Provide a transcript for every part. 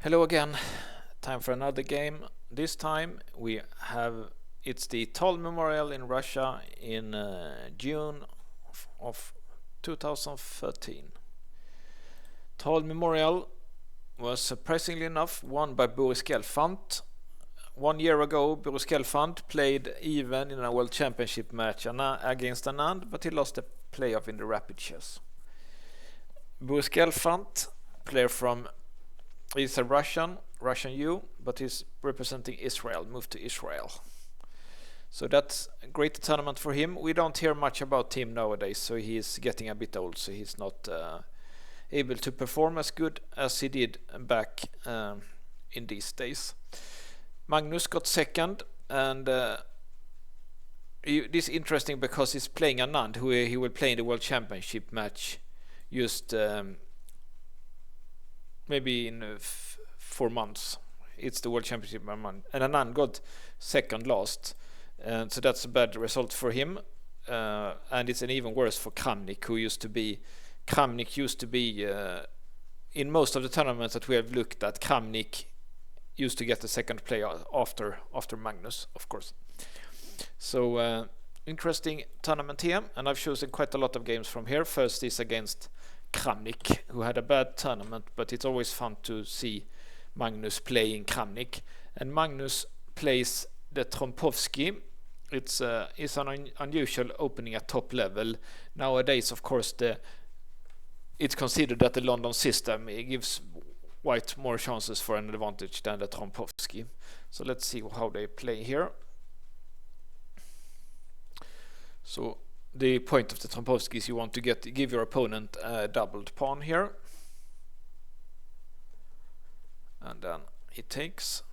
Hello again. Time for another game. This time it's the Tal Memorial in Russia in June of 2013. Tal Memorial was surprisingly enough won by Boris Gelfand. 1 year ago, Boris Gelfand played even in a World Championship match against Anand, but he lost the playoff in the rapid chess. Boris Gelfand, player from he's a Russian youth, but he's representing Israel, moved to Israel. So that's a great tournament for him. We don't hear much about him nowadays, so he's getting a bit old, so he's not able to perform as good as he did back in these days. Magnus got second, and this is interesting because he's playing Anand, who he will play in the World Championship match just maybe in 4 months. It's the World Championship month, and Anand got second last, and so that's a bad result for him. And it's an even worse for Kramnik, who used to be in most of the tournaments that we have looked at. Kramnik used to get the second play after Magnus, of course. So interesting tournament here, and I've chosen quite a lot of games from here. First is against Kramnik, who had a bad tournament, but it's always fun to see Magnus playing Kramnik. And Magnus plays the Trompovsky. It's an unusual opening at top level. Nowadays, of course, it's considered that the London system gives White more chances for an advantage than the Trompovsky. So let's see how they play here. So the point of the Trompovsky is you want to give your opponent a doubled pawn here, and then he takes.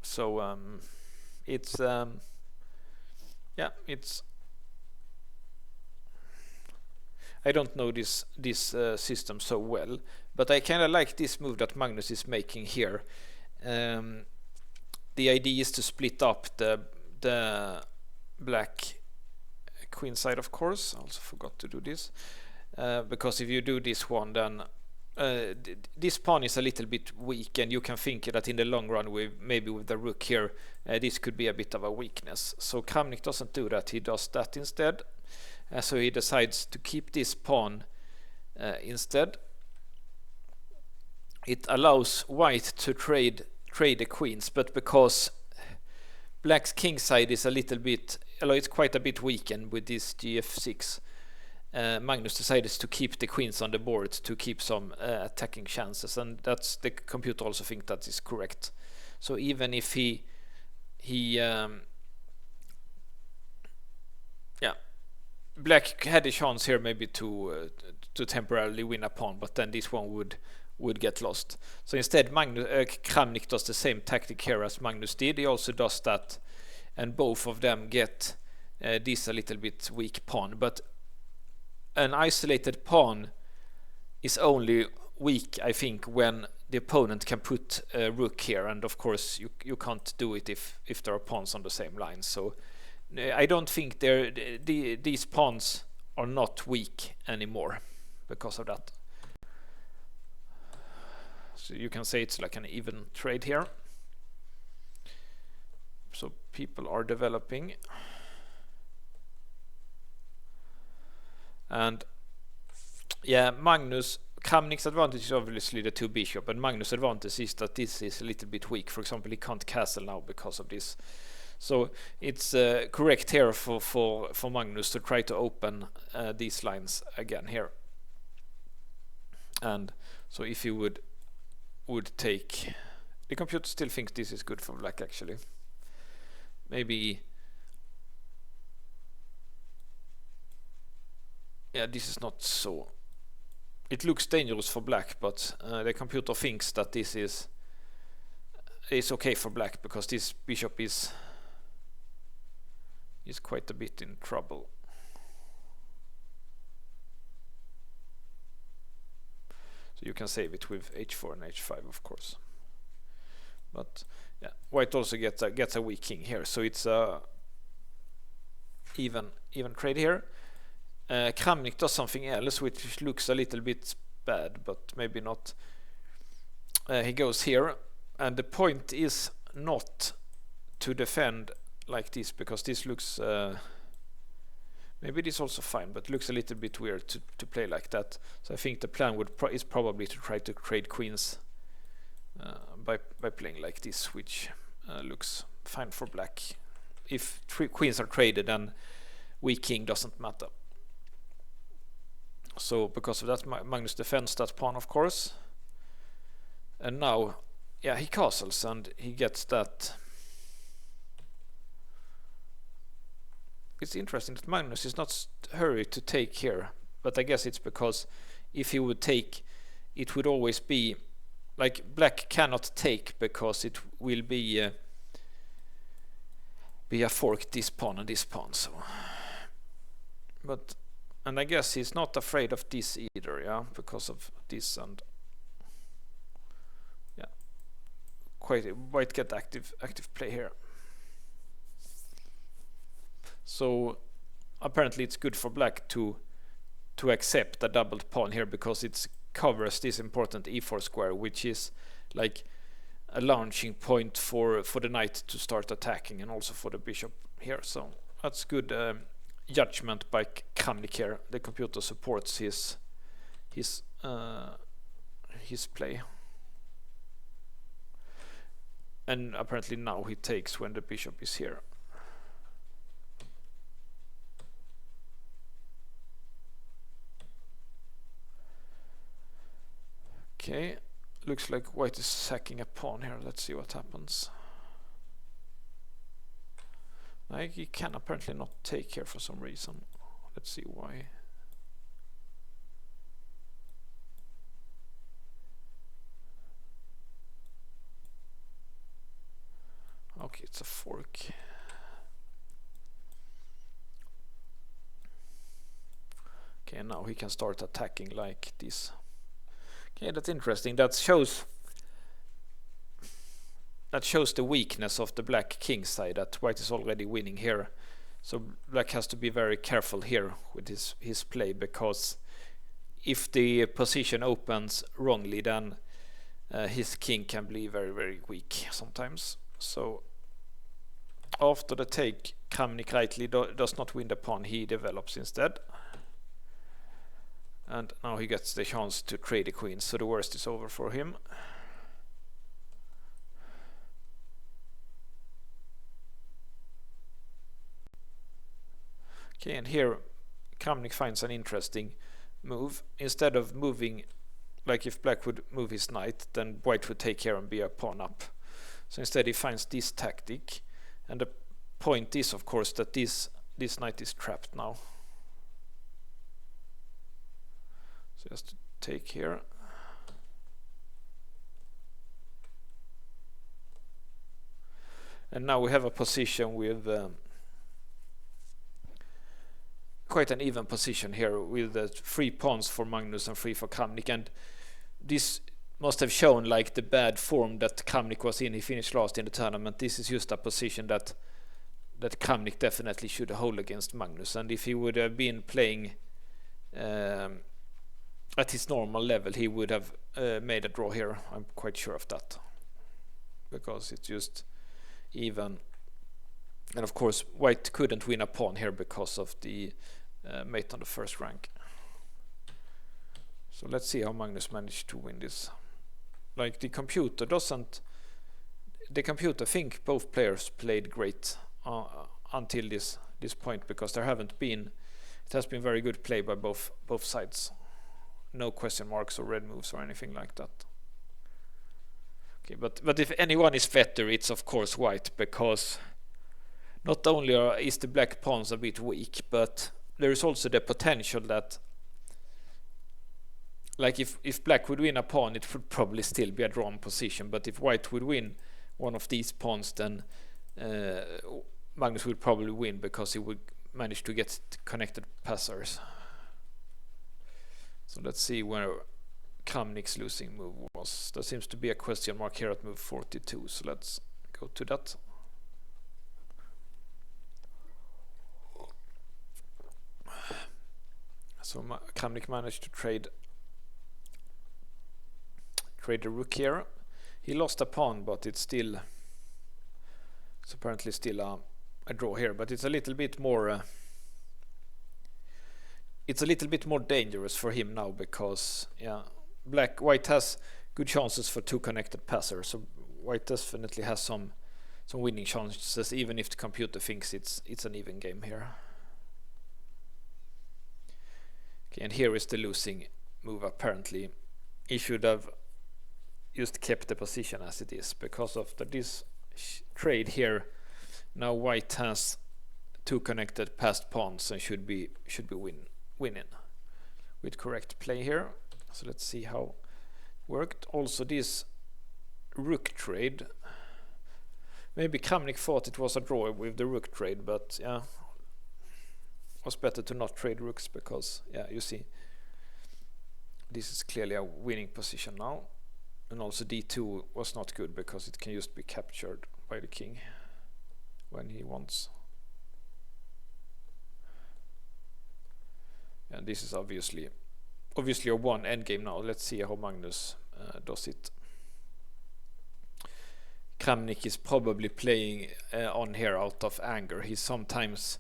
So it's I don't know this system so well, but I kind of like this move that Magnus is making here. The idea is to split up the black queen side, of course. I also forgot to do this, because if you do this one, then this pawn is a little bit weak, and you can think that in the long run, maybe with the rook here, this could be a bit of a weakness. So Kramnik doesn't do that, he does that instead. So he decides to keep this pawn instead. It allows White to trade the queens, but because Black's king side is a little bit, it's quite a bit weakened with this gf6, Magnus decided to keep the queens on the board to keep some attacking chances, and that's the computer also think that is correct. So even if Black had a chance here maybe to temporarily win a pawn, but then this one would get lost. So instead, Kramnik does the same tactic here as Magnus did. He also does that, and both of them get this a little bit weak pawn. But an isolated pawn is only weak, I think, when the opponent can put a rook here, and of course you can't do it if there are pawns on the same line. So I don't think these pawns are not weak anymore because of that. So you can say it's like an even trade here. So people are developing. And yeah, Kramnik's advantage is obviously the 2 bishop, and Magnus' advantage is that this is a little bit weak. For example, he can't castle now because of this. So it's correct here for Magnus to try to open these lines again here. And so if you would take, the computer still thinks this is good for Black actually. Maybe, yeah, this is not so, it looks dangerous for Black, but the computer thinks that this is okay for Black because this bishop is quite a bit in trouble. So you can save it with h4 and h5, of course. But yeah, White also gets a weak king here, so it's a even trade here. Kramnik does something else which looks a little bit bad, but maybe not. He goes here, and the point is not to defend like this, because this looks maybe it is also fine, but looks a little bit weird to play like that. So I think the plan is probably to try to trade queens by playing like this, which looks fine for black. If 3 queens are traded, then weak king doesn't matter. So because of that, Magnus defends that pawn, of course. And now, yeah, he castles and he gets that. It's interesting that Magnus is not hurried to take here, but I guess it's because if he would take, it would always be like black cannot take, because it will be a fork, this pawn and this pawn. So, and I guess he's not afraid of this either, yeah, because of this, and yeah, quite get active play here. So apparently it's good for black to accept a doubled pawn here, because it covers this important e4 square, which is like a launching point for the knight to start attacking, and also for the bishop here. So that's good judgment by Kramnik here. The computer supports his play, and apparently now he takes when the bishop is here. Okay, looks like white is sacking a pawn here. Let's see what happens. He can apparently not take here for some reason. Let's see why. Okay, it's a fork. Okay, now he can start attacking like this. Okay, that's interesting. That shows the weakness of the black king side, that white is already winning here. So black has to be very careful here with his play, because if the position opens wrongly, then his king can be very, very weak sometimes. So after the take, Kramnik rightly does not win the pawn, he develops instead. And now he gets the chance to trade the queen, so the worst is over for him. Okay, and here Kramnik finds an interesting move. Instead of moving, like if black would move his knight, then white would take here and be a pawn up. So instead he finds this tactic, and the point is, of course, that this knight is trapped now. So just take here. And now we have a position with quite an even position here, with 3 pawns for Magnus and 3 for Kramnik. And this must have shown like the bad form that Kramnik was in. He finished last in the tournament. This is just a position that Kramnik definitely should hold against Magnus. And if he would have been playing at his normal level, he would have made a draw here. I'm quite sure of that, because it's just even. And of course white couldn't win a pawn here because of the mate on the first rank. So let's see how Magnus managed to win this. Like the computer think both players played great until this point, because it has been very good play by both sides. No question marks or red moves or anything like that. Okay, but if anyone is better, it's of course white, because not only is the black pawns a bit weak, but there is also the potential that, like if black would win a pawn, it would probably still be a drawn position. But if white would win one of these pawns, then Magnus would probably win, because he would manage to get connected passers. So let's see where Kramnik's losing move was. There seems to be a question mark here at move 42, so let's go to that. So Kramnik managed to trade the rook here. He lost a pawn, but it's apparently still a draw here. But it's a little bit more. It's a little bit more dangerous for him now because White has good chances for two connected passers. So White definitely has some winning chances, even if the computer thinks it's an even game here. Okay, and here is the losing move. Apparently, he should have just kept the position as it is because of this trade here. Now White has two connected passed pawns and should be winning with correct play here. So let's see how it worked. Also this rook trade. Maybe Kramnik thought it was a draw with the rook trade, but yeah, it was better to not trade rooks because you see this is clearly a winning position now. And also d2 was not good because it can just be captured by the king when he wants. And this is obviously a one endgame now. Let's see how Magnus does it. Kramnik is probably playing on here out of anger. He sometimes,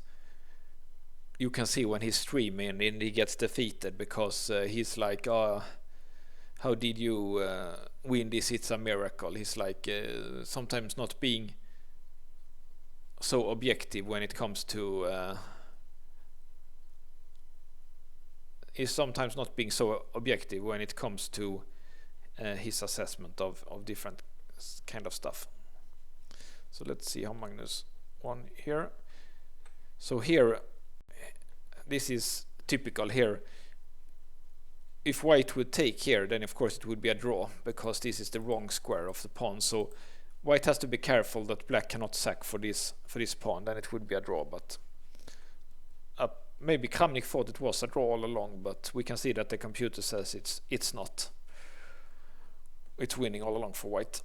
you can see when he's streaming and he gets defeated because he's like, how did you win this? It's a miracle. He's like sometimes not being so objective when it comes to his assessment of different kind of stuff. So let's see how Magnus won here. So here, this is typical here. If White would take here, then of course it would be a draw because this is the wrong square of the pawn. So White has to be careful that Black cannot sack for this pawn. Then it would be a draw. But maybe Kramnik thought it was a draw all along, but we can see that the computer says it's not. It's winning all along for White.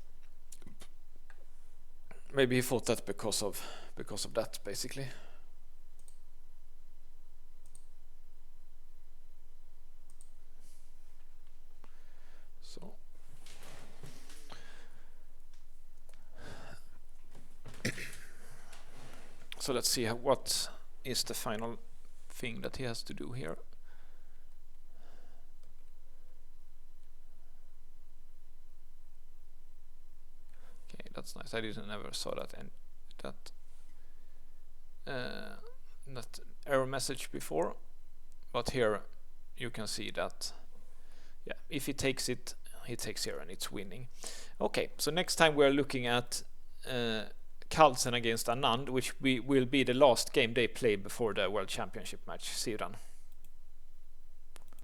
Maybe he thought that because of that, basically. So let's see what is the final thing that he has to do here. Okay, that's nice. I never saw that that error message before, but here you can see that if he takes it, he takes here and it's winning. Okay, so next time we're looking at Carlsen against Anand, which will be the last game they play before the World Championship match. See you then.